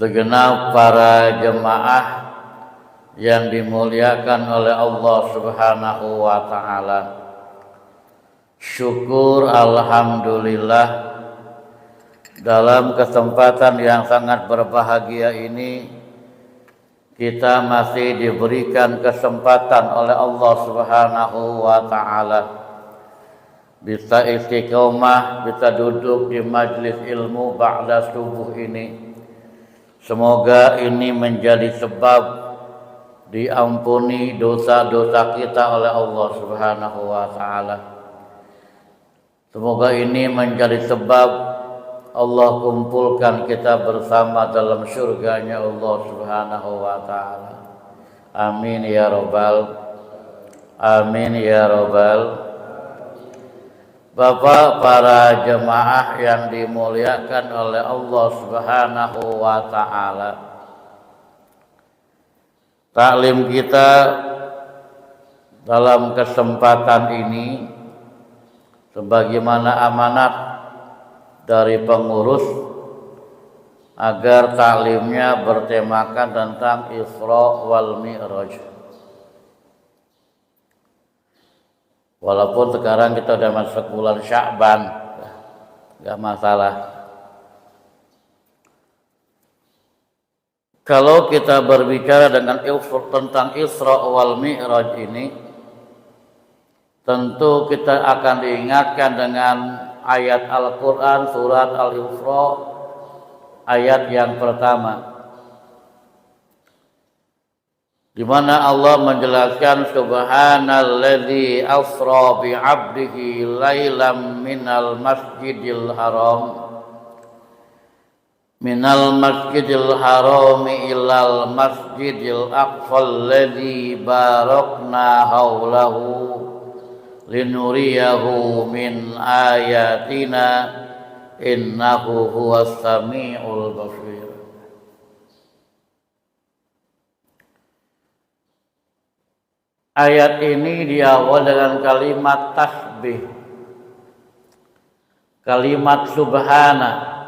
Segenap para jemaah yang dimuliakan oleh Allah Subhanahu wa taala. Syukur alhamdulillah dalam kesempatan yang sangat berbahagia ini kita masih diberikan kesempatan oleh Allah Subhanahu wa taala bisa istiqomah, bisa duduk di majlis ilmu ba'da subuh ini. Semoga ini menjadi sebab diampuni dosa-dosa kita oleh Allah Subhanahu wa taala. Semoga ini menjadi sebab Allah kumpulkan kita bersama dalam surganya Allah Subhanahu wa taala. Amin ya rabbal amin ya rabbal. Bapak para jemaah yang dimuliakan oleh Allah Subhanahu wa taala. Taklim kita dalam kesempatan ini sebagaimana amanat dari pengurus agar taklimnya bertemakan tentang Isra wal Mi'raj. Walaupun sekarang kita sudah masuk bulan Sya'ban, enggak masalah. Kalau kita berbicara tentang Isra wal Mi'raj ini, tentu kita akan diingatkan dengan ayat Al-Quran surat Al-Isra ayat yang pertama, di mana Allah menjelaskan subhanalladzi asra bi 'abdihi lailam minal masjidil haram ilal masjidil aqsal ladzi barakna haulahu linuriyahu min ayatina innahu huwas samiul basir. Ayat ini diawali dengan kalimat tasbih, kalimat subhana.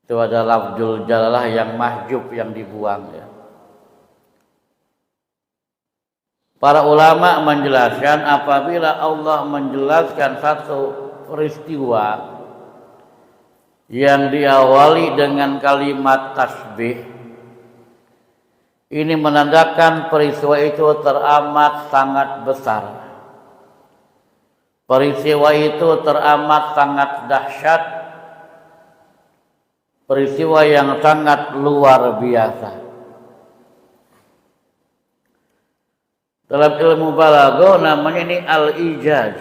Itu ada lafzul jalalah yang mahjub, yang dibuang ya. Para ulama menjelaskan apabila Allah menjelaskan satu peristiwa yang diawali dengan kalimat tasbih, ini menandakan peristiwa itu teramat sangat besar. Peristiwa itu teramat sangat dahsyat. Peristiwa yang sangat luar biasa. Dalam ilmu balaghah namanya ini al-ijaz.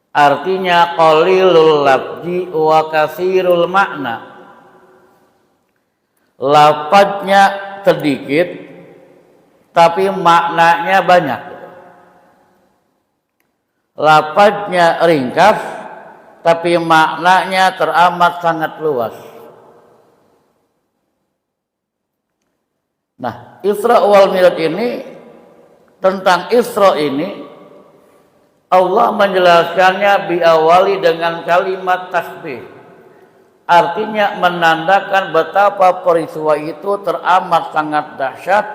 Artinya qalilul lafzi wa katsirul makna. Lafadznya sedikit tapi maknanya banyak. Lafadznya ringkas tapi maknanya teramat sangat luas. Nah, Isra wal Mi'raj ini, tentang Isra ini Allah menjelaskannya biawali dengan kalimat tasbih. Artinya menandakan betapa peristiwa itu teramat sangat dahsyat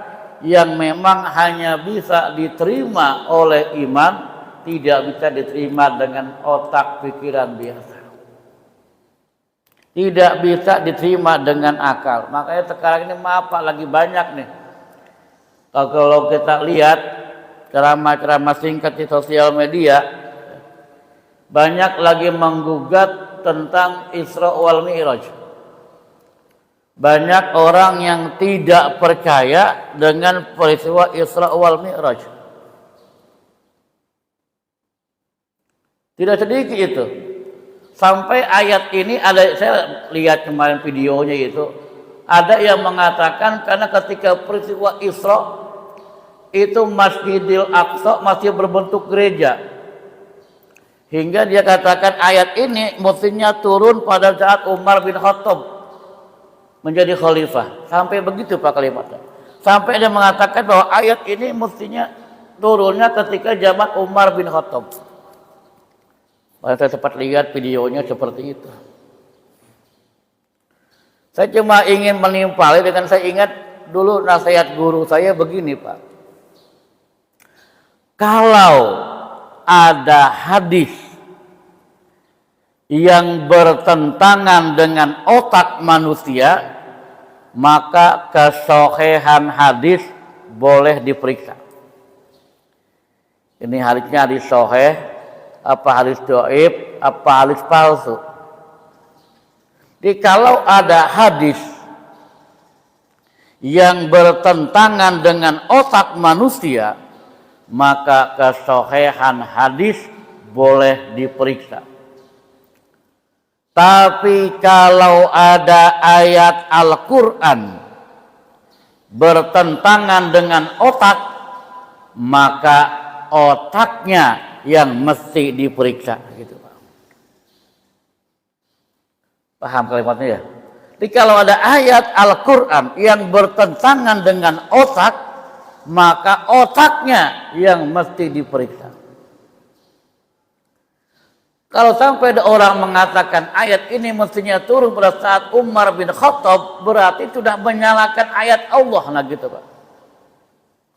yang memang hanya bisa diterima oleh iman, tidak bisa diterima dengan otak pikiran biasa. Tidak bisa diterima dengan akal. Makanya sekarang ini apa lagi banyak nih. Kalau kita lihat ceramah-ceramah singkat di sosial media, banyak lagi menggugat tentang Isra wal Mi'raj. Banyak orang yang tidak percaya dengan peristiwa Isra wal Mi'raj. Tidak sedikit itu. Sampai ayat ini ada, saya lihat kemarin videonya itu, ada yang mengatakan karena ketika peristiwa Isra itu Masjidil Aqsa masih berbentuk gereja. Hingga dia katakan ayat ini mestinya turun pada saat Umar bin Khattab menjadi khalifah. Sampai begitu Pak kalimatnya. Sampai dia mengatakan bahwa ayat ini mestinya turunnya ketika zaman Umar bin Khattab. Saya sempat lihat videonya seperti itu. Saya cuma ingin menimpali dengan saya ingat dulu nasihat guru saya begini, Pak. Kalau ada hadis yang bertentangan dengan otak manusia, maka kesohihan hadis boleh diperiksa. Ini hadisnya hadis sahih, apa hadis dhaif, apa hadis palsu. Jadi kalau ada hadis yang bertentangan dengan otak manusia, maka kesohihan hadis boleh diperiksa. Tapi kalau ada ayat Al-Quran bertentangan dengan otak, maka otaknya yang mesti diperiksa, gitu Pak. Paham kalimatnya ya? Jadi kalau ada ayat Al-Quran yang bertentangan dengan otak, maka otaknya yang mesti diperiksa. Kalau sampai ada orang mengatakan ayat ini mestinya turun pada saat Umar bin Khattab, berarti sudah menyalahkan ayat Allah, nah gitu Pak.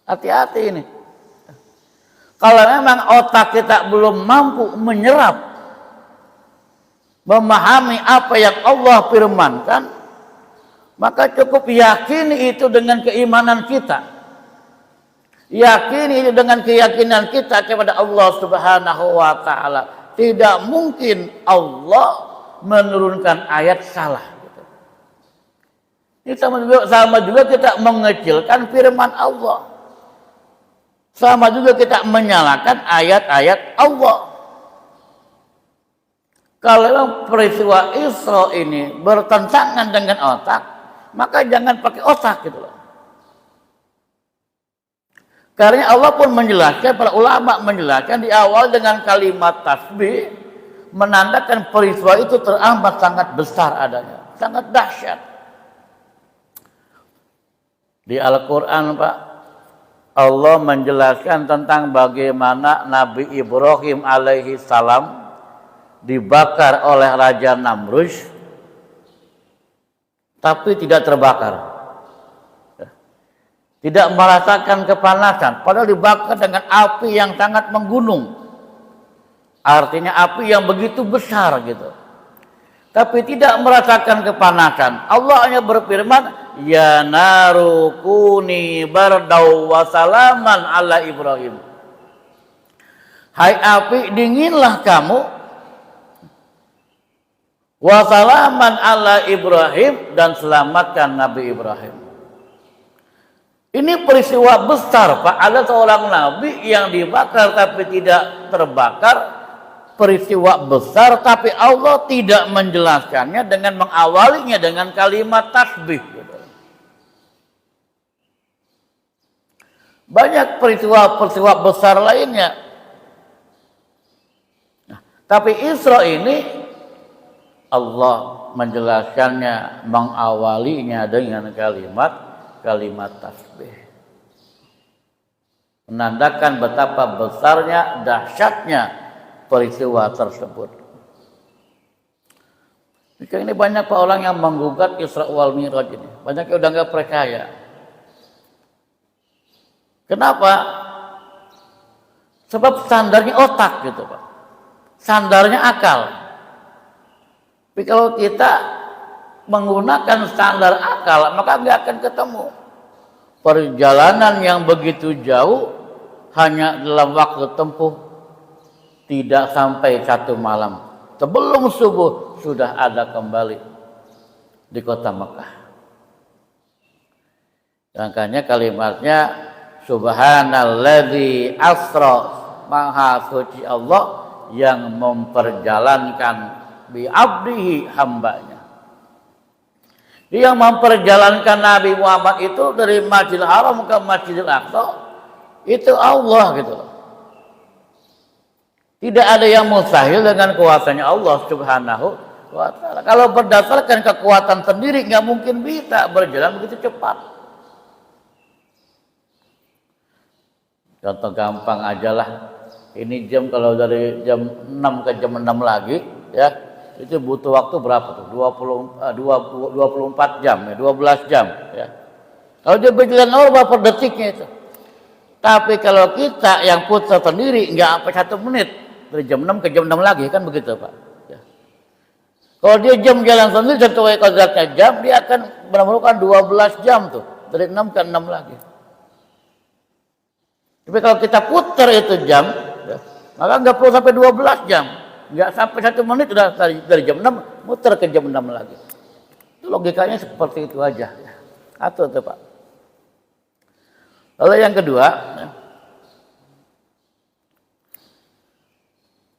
Hati-hati ini. Kalau memang otak kita belum mampu menyerap, memahami apa yang Allah firmankan, maka cukup yakini itu dengan keimanan kita. Yakini itu dengan keyakinan kita kepada Allah Subhanahu wa taala. Tidak mungkin Allah menurunkan ayat salah. Ini sama juga kita mengecilkan firman Allah. Sama juga kita menyalahkan ayat-ayat Allah. Kalau peristiwa Isra ini bertentangan dengan otak, maka jangan pakai otak gitu loh. Karena Allah pun menjelaskan, para ulama menjelaskan di awal dengan kalimat tasbih, menandakan peristiwa itu teramat sangat besar adanya, sangat dahsyat. Di Al-Quran Pak, Allah menjelaskan tentang bagaimana Nabi Ibrahim alaihi salam dibakar oleh Raja Namrud, tapi tidak terbakar. Tidak merasakan kepanasan, padahal dibakar dengan api yang sangat menggunung. Artinya api yang begitu besar gitu. Tapi tidak merasakan kepanasan. Allah hanya berfirman, ya naru kuni bardau wa salaman ala Ibrahim. Hai api, dinginlah kamu, wa salaman ala Ibrahim, dan selamatkan Nabi Ibrahim. Ini peristiwa besar Pak, ada seorang nabi yang dibakar tapi tidak terbakar. Peristiwa besar tapi Allah tidak menjelaskannya dengan mengawalinya dengan kalimat tasbih. Banyak peristiwa-peristiwa besar lainnya. Nah, tapi Isra ini Allah menjelaskannya, mengawalinya dengan kalimat tasbih, menandakan betapa besarnya, dahsyatnya peristiwa tersebut. Ini banyak Pak orang yang menggugat Isra wal Mi'raj ini, banyak yang udah nggak percaya. Kenapa? Sebab standarnya otak gitu Pak, standarnya akal. Tapi kalau kita menggunakan standar akal, maka nggak akan ketemu. Perjalanan yang begitu jauh hanya dalam waktu tempuh tidak sampai 1 malam. Sebelum subuh sudah ada kembali di kota Mekah. Makanya kalimatnya Subhanalladzi asra, maha suci Allah yang memperjalankan bi abdihi, hambanya. Dia yang memperjalankan Nabi Muhammad itu dari Masjidil Haram ke Masjidil Aqsa, itu Allah gitu loh. Tidak ada yang mustahil dengan kuasanya Allah Subhanahu wa ta'ala. Kalau berdasarkan kekuatan sendiri nggak mungkin bisa berjalan begitu cepat. Contoh gampang aja lah. Ini jam kalau dari jam 6 ke jam 6 lagi ya, itu butuh waktu berapa tuh? 24 jam ya, 12 jam ya. Kalau dia berjalan normal per detiknya itu. Tapi kalau kita yang putar sendiri nggak sampai 1 menit, dari jam 6 ke jam 6 lagi kan begitu Pak. Ya. Kalau dia jam jalan sendiri sesuai kodratnya jam, dia akan memerlukan 12 jam tuh, dari 6 ke 6 lagi. Tapi kalau kita putar itu jam, ya, maka nggak perlu sampai 12 jam. Nggak sampai 1 menit sudah dari jam 6 muter ke jam 6 lagi. Itu logikanya seperti itu aja. Atur tuh Pak. Lalu yang kedua, ya,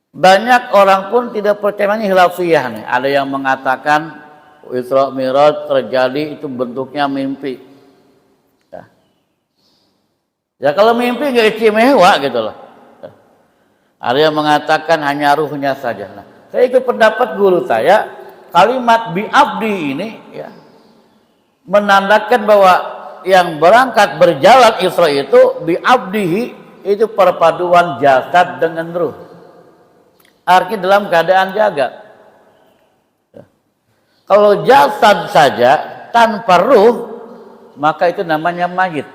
banyak orang pun tidak percaya ini khilafiyah nih. Ada yang mengatakan Isra Mi'raj terjadi itu bentuknya mimpi. Ya kalau mimpi nggak istimewa gitu loh. Ada yang mengatakan hanya ruhnya saja. Nah, saya ikut pendapat guru saya, kalimat bi abdi ini ya menandakan bahwa yang berangkat berjalan Isra itu bi abdihi, itu perpaduan jasad dengan ruh. Artinya dalam keadaan jaga. Ya. Kalau jasad saja tanpa ruh, maka itu namanya mayit.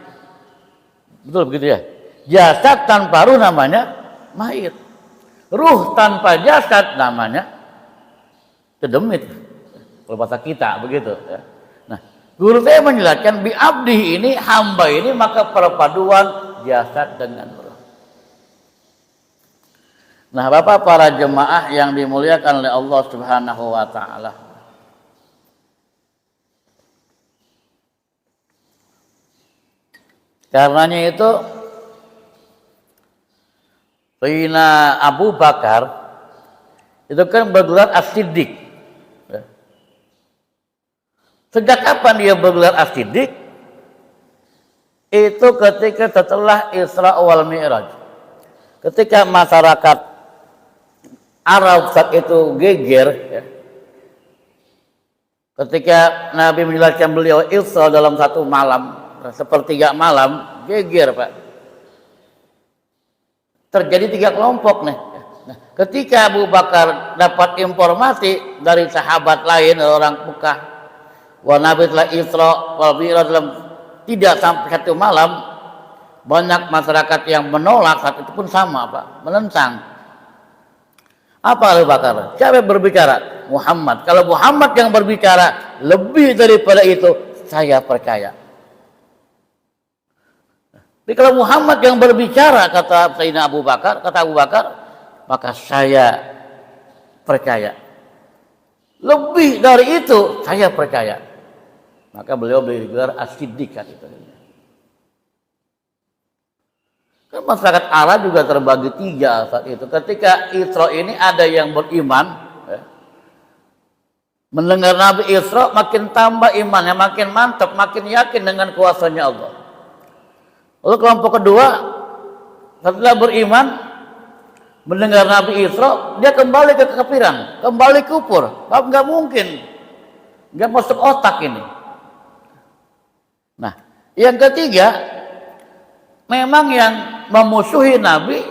Betul begitu ya? Jasad tanpa ruh namanya mayit. Ruh tanpa jasad namanya kedemit. Kalau bahasa kita begitu ya. Nah, guru saya menjelaskan bi abdi ini hamba ini maka perpaduan jasad dengan ruh. Nah, Bapak para jemaah yang dimuliakan oleh Allah Subhanahu wa taala. Karenanya itu Sayyidina Abu Bakar itu kan bergelar As-Siddiq. Sejak kapan dia bergelar As-Siddiq? Itu ketika setelah Isra wal Mi'raj. Ketika masyarakat Arab saat itu geger ya. Ketika Nabi menjelaskan beliau Isra dalam 1 malam, sepertiga malam, geger Pak. Terjadi 3 kelompok nih. Nah, ketika Abu Bakar dapat informasi dari sahabat lain, orang Mekah, bahwa Nabi telah Isra wal Mi'raj dalam tidak sampai 1 malam, banyak masyarakat yang menolak saat itu pun sama Pak, menentang. Apa Abu Bakar? Siapa yang berbicara? Muhammad. Kalau Muhammad yang berbicara lebih daripada itu, saya percaya. Jadi kalau Muhammad yang berbicara, kata Sayyidina Abu Bakar, maka saya percaya. Lebih dari itu, saya percaya. Maka beliau bergelar As-Siddiq kan itu. Kan masyarakat Arab juga terbagi 3 saat itu. Ketika Isra ini ada yang beriman, ya, mendengar Nabi Isra makin tambah imannya, makin mantap, makin yakin dengan kuasanya Allah. Lalu kelompok kedua setelah beriman mendengar Nabi Isra, dia kembali ke kekafiran, kembali kufur. Tapi nggak mungkin, nggak masuk otak ini. Nah, yang ketiga, memang yang memusuhi Nabi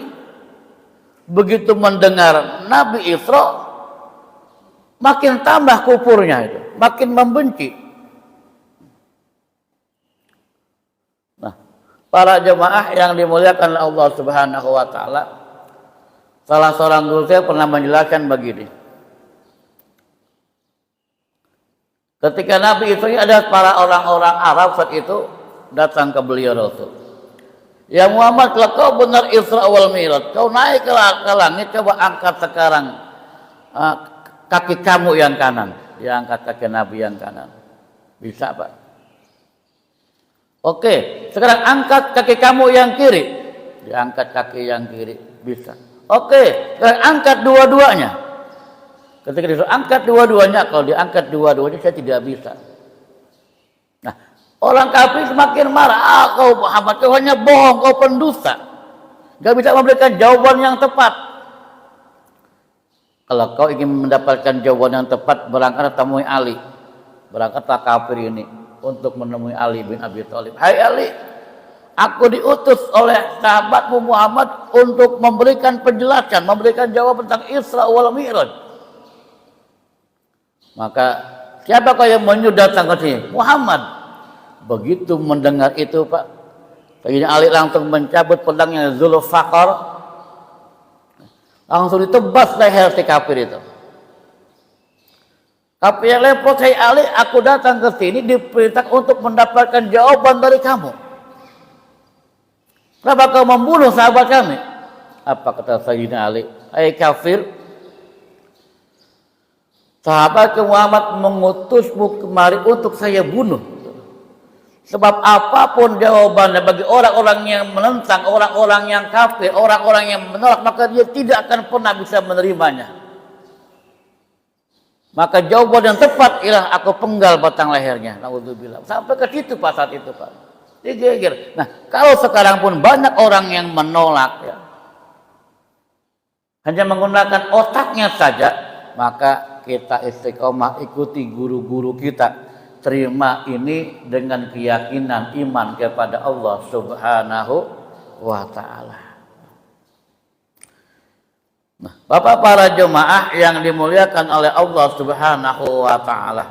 begitu mendengar Nabi Isra makin tambah kufurnya itu, makin membenci. Para jemaah yang dimuliakan oleh Allah Subhanahu wa taala, salah seorang guru saya pernah menjelaskan begini. Ketika Nabi itu ada para orang-orang Arab saat itu datang ke beliau Rasul. Ya Muhammad, kalau kau benar Isra wal Mi'raj, kau naik ke langit, coba angkat sekarang kaki kamu yang kanan. Dia angkat kaki Nabi yang kanan. Bisa Pak? Oke, sekarang angkat kaki kamu yang kiri. Diangkat kaki yang kiri, bisa. Oke, sekarang angkat dua-duanya. Ketika disuruh angkat dua-duanya, kalau diangkat dua-duanya saya tidak bisa. Nah, orang kafir semakin marah. Kau Muhammad, kau hanya bohong, kau pendusta. Gak bisa memberikan jawaban yang tepat. Kalau kau ingin mendapatkan jawaban yang tepat, berangkatlah temui Ali. Berangkatlah kafir ini untuk menemui Ali bin Abi Thalib. Hai Ali, aku diutus oleh sahabatmu Muhammad untuk memberikan penjelasan, memberikan jawaban tentang Isra wal Mi'raj. Maka siapa yang menyuruh datang ke sini? Muhammad. Begitu mendengar itu Pak, Sayyidina Ali langsung mencabut pedangnya Zulfaqar, langsung ditebas leher si kafir itu. Tapi yang lepot, Sayyidina Ali, aku datang ke sini diperintah untuk mendapatkan jawaban dari kamu. Kenapa kau membunuh sahabat kami? Apa kata Sayyidina Ali? Hai kafir, sahabat Muhammad mengutusmu kemari untuk saya bunuh. Sebab apapun jawabannya bagi orang-orang yang menentang, orang-orang yang kafir, orang-orang yang menolak, maka dia tidak akan pernah bisa menerimanya. Maka jawaban yang tepat ialah aku penggal batang lehernya. Naudzubillah. Sampai ke situ Pak saat itu Pak. Digeger. Nah, kalau sekarang pun banyak orang yang menolak ya, hanya menggunakan otaknya saja, maka kita istiqomah ikuti guru-guru kita, terima ini dengan keyakinan iman kepada Allah Subhanahu wa ta'ala. Nah, Bapak para jemaah yang dimuliakan oleh Allah Subhanahu wa ta'ala,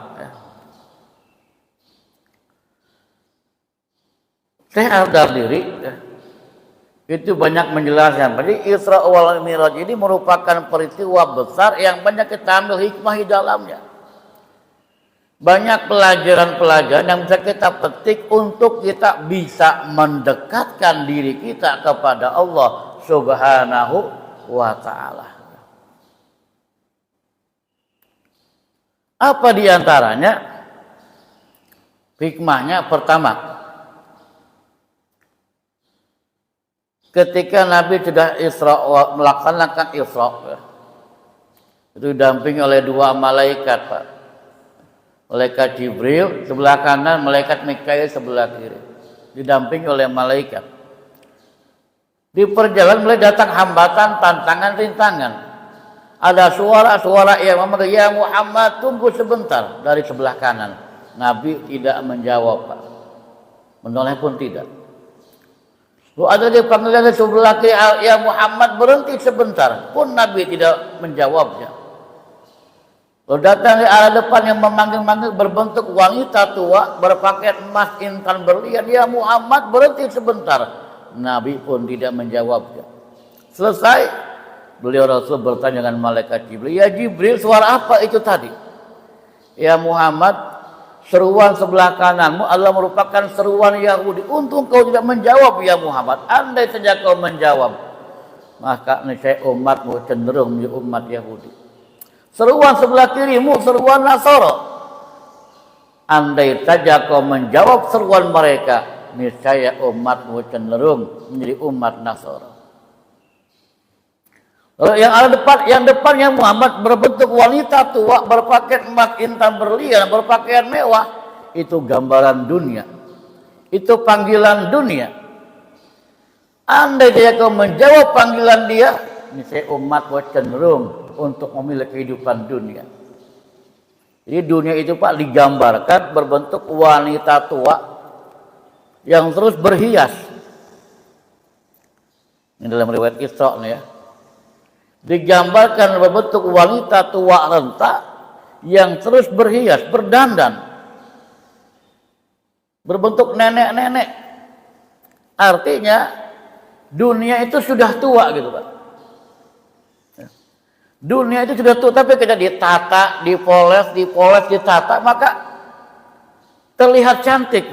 saya sadar diri itu banyak menjelaskan. Jadi Isra wal Mi'raj ini merupakan peristiwa besar yang banyak kita ambil hikmah di dalamnya. Banyak pelajaran-pelajaran yang bisa kita petik untuk kita bisa mendekatkan diri kita kepada Allah Subhanahu wa ta'ala. Apa diantaranya? Hikmahnya pertama, ketika Nabi sudah melaksanakan Isra, itu didampingi oleh dua malaikat Pak. Malaikat Jibril sebelah kanan, malaikat Mikail sebelah kiri, didampingi oleh malaikat. Di perjalanan mulai datang hambatan, tantangan, rintangan. Ada suara-suara yang memanggil, ya Muhammad tunggu sebentar, dari sebelah kanan. Nabi tidak menjawab Pak, menoleh pun tidak. Lalu ada dia panggil dari sebelah kiri, ya Muhammad berhenti sebentar, pun Nabi tidak menjawabnya. Lalu datang di arah depan yang memanggil-manggil berbentuk wanita tua berpakaian emas intan berlian, ya Muhammad berhenti sebentar. Nabi pun tidak menjawabnya. Selesai, beliau Rasul bertanya dengan malaikat Jibril, ya Jibril suara apa itu tadi? Ya Muhammad, seruan sebelah kananmu adalah merupakan seruan Yahudi. Untung kau tidak menjawab ya Muhammad. Andai saja kau menjawab, maka niscaya umatmu cenderung menjadi umat Yahudi. Seruan sebelah kirimu seruan Nasara. Andai saja kau menjawab seruan mereka, niscaya umatmu cenderung menjadi umat Nasara. Lalu yang depannya Muhammad berbentuk wanita tua berpakaian emas intan berlian, berpakaian mewah, itu gambaran dunia. Itu panggilan dunia. Andai dia kau menjawab panggilan dia, niscaya umatmu cenderung untuk memilih kehidupan dunia. Jadi dunia itu Pak digambarkan berbentuk wanita tua yang terus berhias. Ini dalam riwayat Isra nih ya. Digambarkan berbentuk wanita tua renta yang terus berhias, berdandan. Berbentuk nenek-nenek. Artinya dunia itu sudah tua gitu Pak. Dunia itu sudah tua, tapi kita ditata, dipoles, ditata, maka terlihat cantik.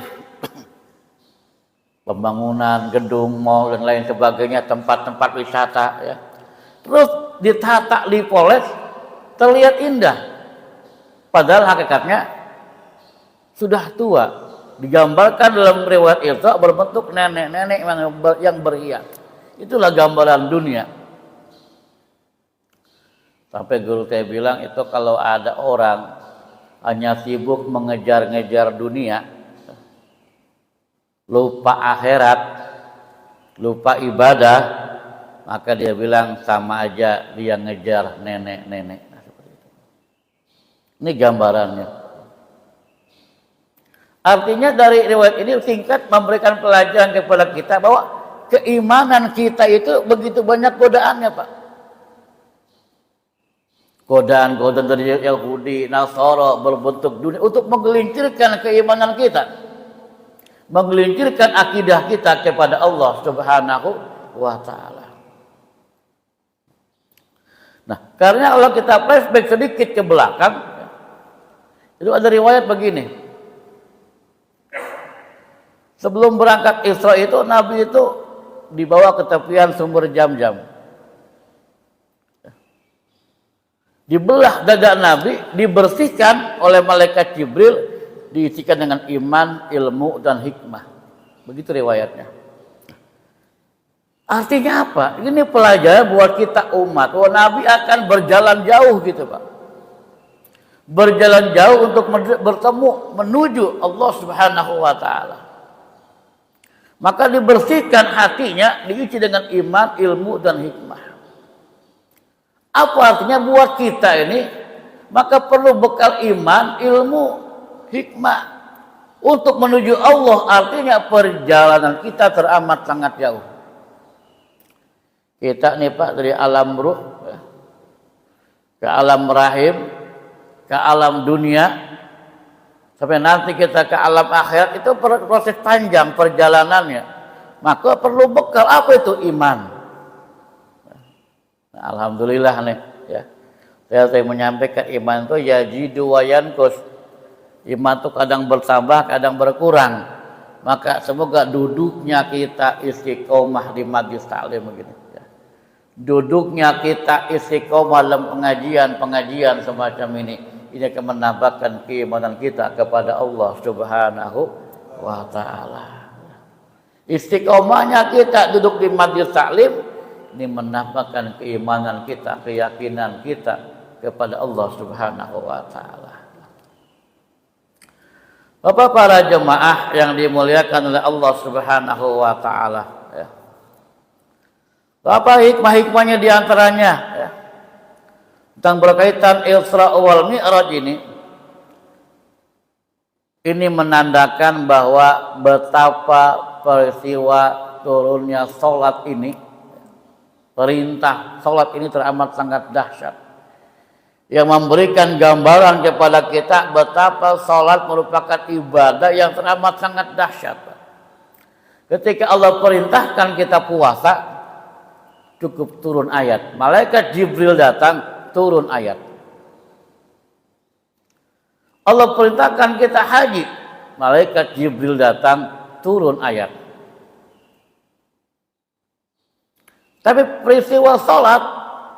Pembangunan, gedung, mal dan lain sebagainya, tempat-tempat wisata ya. Terus ditata, dipoles, terlihat indah. Padahal hakikatnya sudah tua. Digambarkan dalam riwayat Isra berbentuk nenek-nenek yang berhias. Itulah gambaran dunia. Sampai guru saya bilang itu kalau ada orang hanya sibuk mengejar-ngejar dunia, lupa akhirat, lupa ibadah, maka dia bilang sama aja dia ngejar nenek-nenek. Nah, seperti itu. Ini gambarannya. Artinya dari riwayat ini singkat memberikan pelajaran kepada kita bahwa keimanan kita itu begitu banyak godaannya Pak. godaan-godaan dari Yahudi, Nasara berbentuk dunia untuk menggelincirkan keimanan kita, menggelincirkan akidah kita kepada Allah Subhanahu wa taala. Nah, karena kalau kita flashback sedikit ke belakang, itu ada riwayat begini. Sebelum berangkat Isra itu Nabi itu dibawa ke tepian sumber Jam-Jam. Dibelah dada Nabi, dibersihkan oleh malaikat Jibril, diisikan dengan iman, ilmu, dan hikmah. Begitu riwayatnya. Artinya apa? Ini pelajaran buat kita umat. Bahwa Nabi akan berjalan jauh gitu Pak. Berjalan jauh untuk bertemu, menuju Allah Subhanahu wa ta'ala. Maka dibersihkan hatinya, diisi dengan iman, ilmu, dan hikmah. Apa artinya buat kita ini? Maka perlu bekal iman, ilmu, hikmah untuk menuju Allah. Artinya perjalanan kita teramat sangat jauh. Kita nih Pak dari alam ruh ke alam rahim, ke alam dunia, sampai nanti kita ke alam akhirat, itu proses panjang perjalanannya. Maka perlu bekal apa itu? Iman. Alhamdulillah nih ya. Saya menyampaikan iman itu yajidu wa yanqus. Iman itu kadang bertambah, kadang berkurang. Maka semoga duduknya kita istiqomah di majlis taklim begini ya. Duduknya kita istiqomah dalam pengajian semacam ini akan menambahkan keimanan kita kepada Allah Subhanahu wa taala. Istiqomahnya kita duduk di majlis taklim ini menambahkan keimanan kita, keyakinan kita kepada Allah Subhanahu wa taala. Bapak para jemaah yang dimuliakan oleh Allah Subhanahu wa taala ya. Apa hikmah-hikmahnya diantaranya ya, tentang berkaitan Isra wal Mi'raj ini menandakan bahwa betapa peristiwa turunnya salat ini, perintah salat ini teramat sangat dahsyat, yang memberikan gambaran kepada kita betapa salat merupakan ibadah yang teramat sangat dahsyat. Ketika Allah perintahkan kita puasa, cukup turun ayat. Malaikat Jibril datang, turun ayat. Allah perintahkan kita haji, malaikat Jibril datang, turun ayat. Tapi peristiwa salat,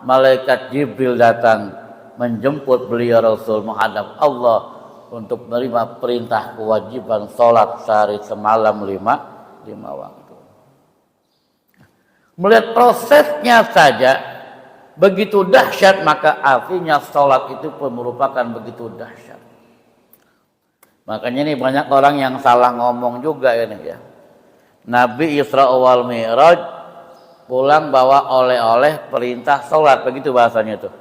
malaikat Jibril datang menjemput beliau Rasul menghadap Allah untuk menerima perintah kewajiban salat sehari semalam 5 waktu. Melihat prosesnya saja begitu dahsyat, maka artinya salat itu pun merupakan begitu dahsyat. Makanya ini banyak orang yang salah ngomong juga ini ya. Nabi Isra wal Mi'raj pulang bawa oleh-oleh perintah sholat, begitu bahasanya itu.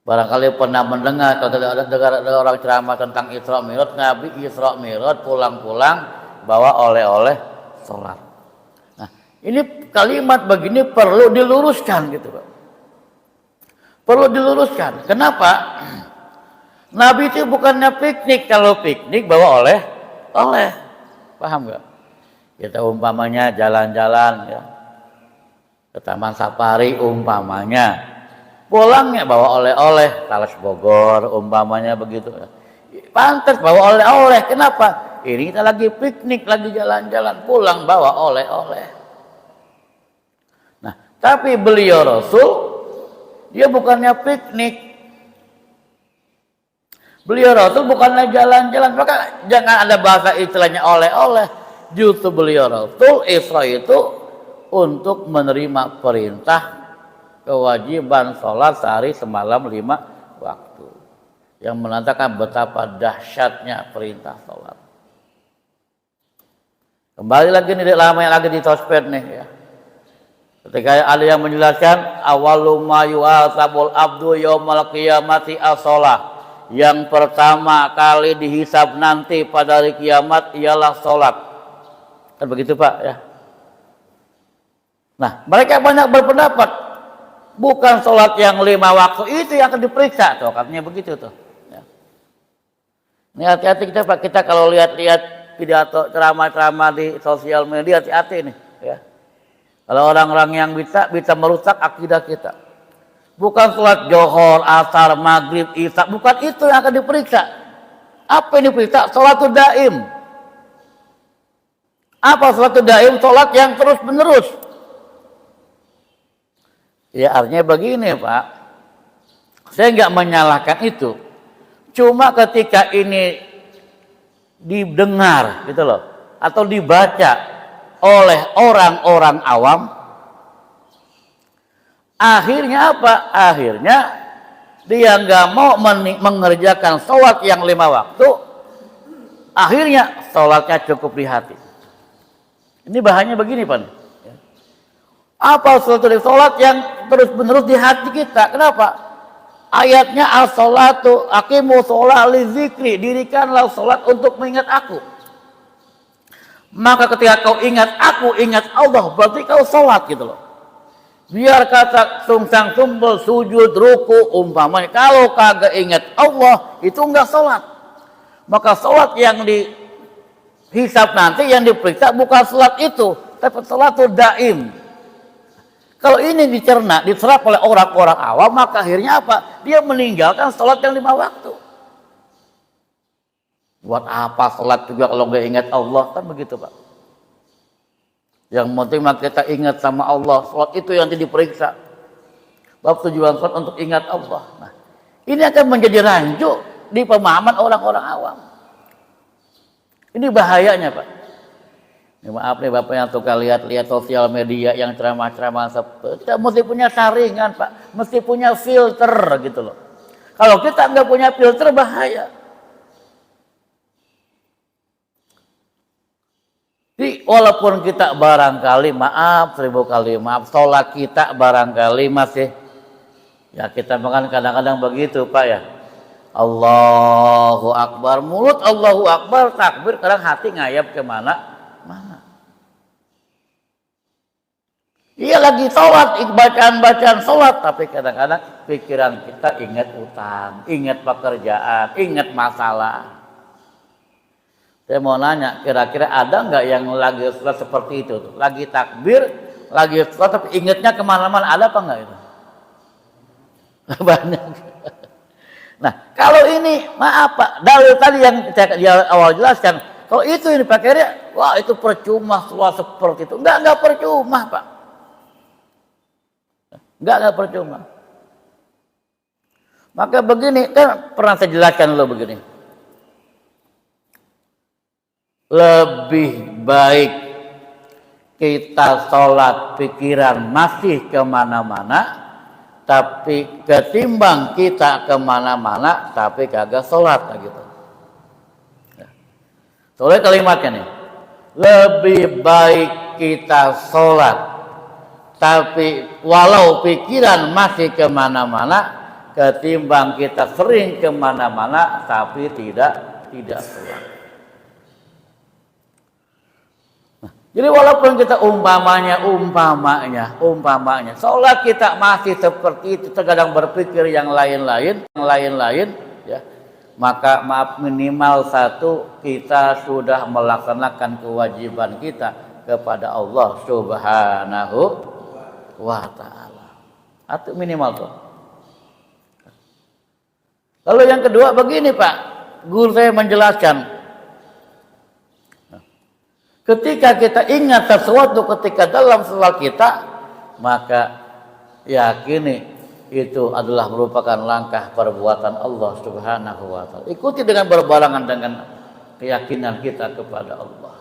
Barangkali pernah mendengar kalau ada orang ceramah tentang Isra Mi'raj, Nabi Isra Mi'raj pulang-pulang bawa oleh-oleh sholat. Nah, ini kalimat begini perlu diluruskan gitu Pak. Perlu diluruskan. Kenapa? Nabi itu bukannya piknik. Kalau piknik bawa oleh. Paham nggak? Kita umpamanya jalan-jalan ya, ke Taman Safari umpamanya, pulangnya bawa oleh-oleh, Talas Bogor umpamanya begitu. Pantas bawa oleh-oleh. Kenapa? Ini kita lagi piknik, lagi jalan-jalan, pulang bawa oleh-oleh. Nah, tapi beliau Rasul, dia bukannya piknik. Beliau Rasul bukannya jalan-jalan, maka jangan ada bahasa istilahnya oleh-oleh. Justru beliau Rasul Isra itu untuk menerima perintah kewajiban sholat sehari semalam 5 waktu, yang menandakan betapa dahsyatnya perintah sholat. Kembali lagi nih lama yang lagi di sosmed nih ya. Ketika ada yang menjelaskan awalu ma yuhasabul abdu yaumal qiyamati as-shalah. Yang pertama kali dihisab nanti pada hari kiamat ialah sholat. Kan begitu Pak ya. Nah, mereka banyak berpendapat bukan sholat yang 5 waktu itu yang akan diperiksa tuh, katanya begitu tuh. Ya. Ini hati-hati kita Pak, kita kalau lihat-lihat pidato ceramah-ceramah di sosial media, hati-hati nih. Ya. Kalau orang-orang yang bisa merusak akidah kita. Bukan sholat johor, asar, maghrib, isya, bukan itu yang akan diperiksa. Apa yang diperiksa? Sholatul daim. Apa sholatul daim? Sholat yang terus menerus. Ya artinya begini Pak, saya nggak menyalahkan itu. Cuma ketika ini didengar gitu loh, atau dibaca oleh orang-orang awam, akhirnya apa? Akhirnya dia nggak mau mengerjakan sholat yang 5 waktu, akhirnya sholatnya cukup di hati. Ini bahayanya begini Pak. Apa sholat yang terus-menerus di hati kita? Kenapa? Ayatnya as-sholatu aqimu sholat li zikri, dirikanlah sholat untuk mengingat aku. Maka ketika kau ingat aku, ingat Allah, berarti kau sholat gitu loh. Biar kata sungsang sumbel, sujud, ruku, umpamanya. Kalau kagak ingat Allah, itu enggak sholat. Maka sholat yang dihisab nanti, yang diperiksa bukan sholat itu, tapi sholatul daim. Kalau ini dicerna, diserap oleh orang-orang awam, maka akhirnya apa? Dia meninggalkan sholat yang 5 waktu. Buat apa sholat juga kalau nggak ingat Allah? Kan begitu Pak. Yang penting kita ingat sama Allah. Sholat itu yang diperiksa. Bab tujuan sholat untuk ingat Allah. Nah, ini akan menjadi rancu di pemahaman orang-orang awam. Ini bahayanya Pak. Maaf nih Bapak yang suka lihat-lihat sosial media yang ceramah-ceramah seperti, kita mesti punya saringan Pak, mesti punya filter gitu loh. Kalau kita nggak punya filter bahaya. Jadi walaupun kita barangkali maaf 1000 kali maaf, sholat kita barangkali masih, ya kita makan kadang-kadang begitu Pak ya. Allahu Akbar, mulut Allahu Akbar, takbir, kadang hati ngayap kemana? Mana? Iya lagi sholat, bacaan-bacaan sholat, tapi kadang-kadang pikiran kita ingat utang, ingat pekerjaan, ingat masalah. Saya mau nanya, kira-kira ada nggak yang lagi sholat seperti itu? Lagi takbir, lagi sholat, tapi ingatnya kemana-mana, ada apa nggak itu? Banyak. Nah, kalau ini, maaf Pak, dalil tadi yang saya awal jelaskan, kalau itu yang dipakai, wah itu percuma sholat seperti itu. Enggak percuma Pak. Enggak percuma. Maka begini, kan pernah saya jelaskan dulu begini. Lebih baik kita sholat pikiran masih kemana-mana, tapi ketimbang kita kemana-mana, tapi kagak sholat gitu. Soalnya kalimatnya nih, lebih baik kita sholat, tapi walau pikiran masih kemana-mana, ketimbang kita sering kemana-mana, tapi tidak sholat. Nah, jadi walaupun kita umpamanya, sholat kita masih seperti itu, terkadang berpikir yang lain-lain, ya. Maka maaf minimal satu, kita sudah melaksanakan kewajiban kita kepada Allah Subhanahu wa ta'ala. Atau minimal tuh. Lalu yang kedua begini Pak, guru saya menjelaskan, ketika kita ingat sesuatu ketika dalam sholat kita, maka yakini itu adalah merupakan langkah perbuatan Allah Subhanahu wa ta'ala. Ikuti dengan berbarengan dengan keyakinan kita kepada Allah.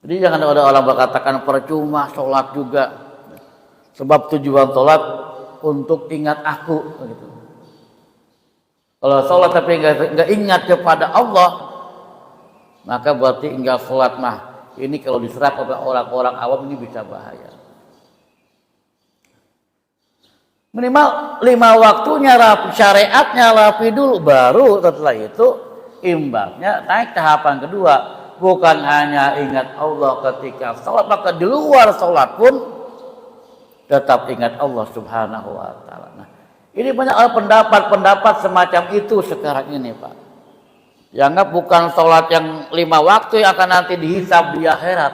Jadi jangan ada orang berkatakan percuma sholat juga. Sebab tujuan sholat untuk ingat aku. Gitu. Kalau sholat tapi nggak ingat kepada Allah, maka berarti enggak sholat mah. Ini kalau diserap oleh orang-orang awam ini bisa bahaya. Minimal 5 waktunya rapi, syariatnya rapi dulu, baru setelah itu imbasnya naik tahapan kedua. Bukan hanya ingat Allah ketika sholat, maka di luar sholat pun tetap ingat Allah Subhanahu wa taala. Nah, ini banyak pendapat-pendapat semacam itu sekarang ini, Pak. Dianggap bukan sholat yang 5 waktu yang akan nanti dihisab di akhirat,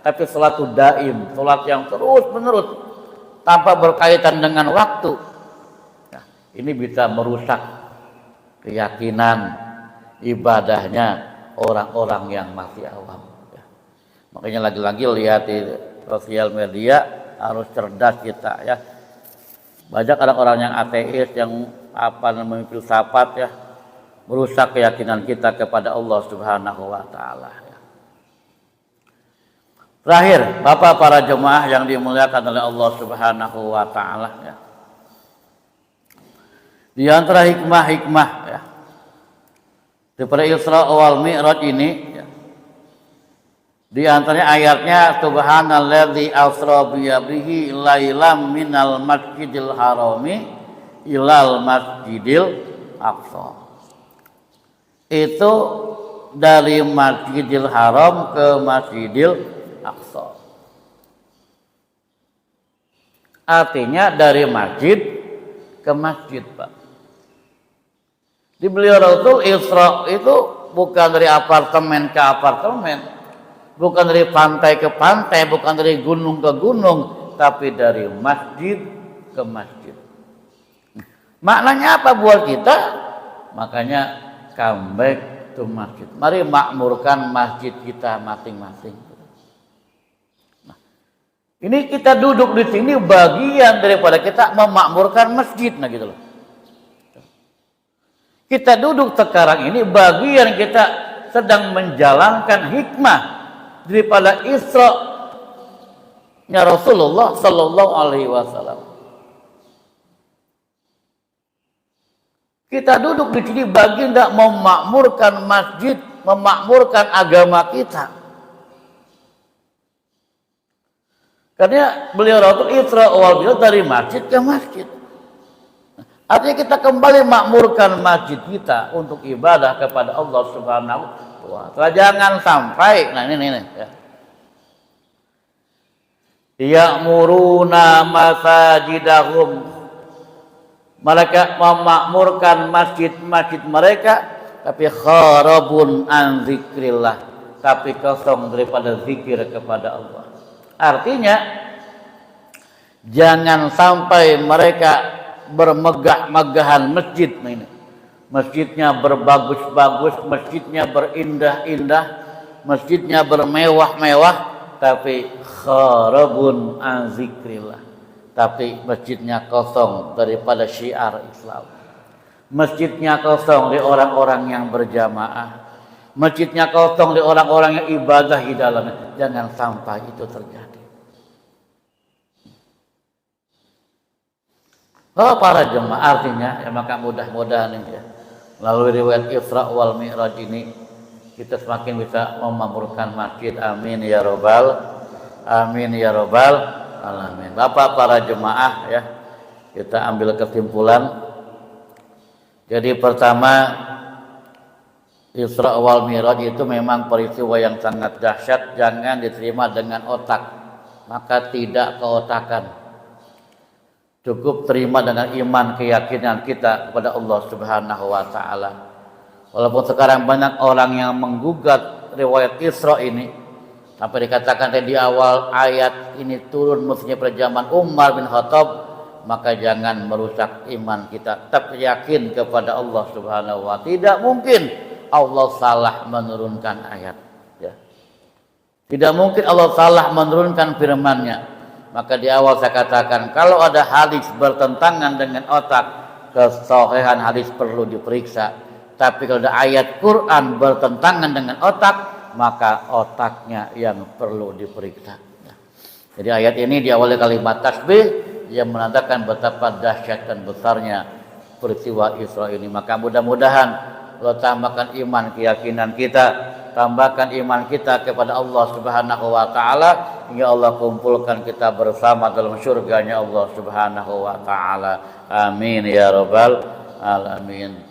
tapi sholat daim, sholat yang terus menerus tanpa berkaitan dengan waktu. Nah, ini bisa merusak keyakinan ibadahnya orang-orang yang masih awam. Ya. Makanya lagi-lagi lihat di sosial media harus cerdas kita ya. Banyak orang-orang yang ateis yang namanya filsafat ya, merusak keyakinan kita kepada Allah Subhanahu wa taala ya. Terakhir, Bapak para jemaah yang dimuliakan oleh Allah Subhanahu wa taala ya. Di antara hikmah-hikmah ya daripada Isra wal Mi'raj ini ya, di antaranya ayatnya subhanalladzi asra bi abdihi lailam minal masjidil harami ilal masjidil aqsa. Itu dari Masjidil Haram ke Masjidil Aqsa. Artinya dari masjid ke masjid, Pak. Di beliau Rasul Isra itu bukan dari apartemen ke apartemen, bukan dari pantai ke pantai, bukan dari gunung ke gunung, tapi dari masjid ke masjid. Maknanya apa buat kita? Makanya come back to masjid. Mari makmurkan masjid kita masing-masing. Nah, ini kita duduk di sini bagian daripada kita memakmurkan masjid, nah gitu loh. Kita duduk sekarang ini bagian kita sedang menjalankan hikmah daripada Isra-nya Rasulullah Sallallahu Alaihi Wasallam. Kita duduk di sini bagian tidak memakmurkan masjid, memakmurkan agama kita. Karena beliau Rasul Isra wal Mi'raj dari masjid ke masjid. Artinya kita kembali makmurkan masjid kita untuk ibadah kepada Allah Subhanahu wa taala. Jangan sampai, nah ini ya. Ya'muruna masajidahum. Mereka memakmurkan masjid-masjid mereka, tapi kharabun an zikrillah, tapi kosong daripada zikir kepada Allah. Artinya jangan sampai mereka bermegah-megahan masjid ini. Masjidnya berbagus-bagus, masjidnya berindah-indah, masjidnya bermewah-mewah, tapi kharabun an zikrillah. Tapi masjidnya kosong daripada syiar Islam. Masjidnya kosong di orang-orang yang berjamaah. Masjidnya kosong di orang-orang yang ibadah di dalamnya. Jangan sampai itu terjadi. Oh, para jemaah, artinya ya maka mudah-mudahan ya, melalui riwayat Isra wal Mi'raj ini kita semakin bisa memakmurkan masjid. Amin ya robbal alamin. Bapak para jemaah ya, kita ambil kesimpulan. Jadi pertama, Isra wal Mi'raj itu memang peristiwa yang sangat dahsyat, jangan diterima dengan otak, maka tidak keotakan. Cukup terima dengan iman, keyakinan kita kepada Allah Subhanahu wa taala. Walaupun sekarang banyak orang yang menggugat riwayat Isra ini, sampai dikatakan di awal ayat ini turun mestinya pada zaman Umar bin Khattab, maka jangan merusak iman kita. Tetap yakin kepada Allah Subhanahu wa taala. Tidak mungkin Allah salah menurunkan ayat ya. Tidak mungkin Allah salah menurunkan firman-Nya. Maka di awal saya katakan, kalau ada hadis bertentangan dengan otak, kesahihan hadis perlu diperiksa. Tapi kalau ada ayat Quran bertentangan dengan otak, maka otaknya yang perlu diperiksa. Jadi ayat ini diawali kalimat tasbih yang menandakan betapa dahsyat dan besarnya peristiwa Isra ini. Maka mudah-mudahan Allah tambahkan iman, keyakinan kita, tambahkan iman kita kepada Allah Subhanahu wa taala, hingga Allah kumpulkan kita bersama dalam surganya Allah Subhanahu wa taala. Amin ya rabbal alamin.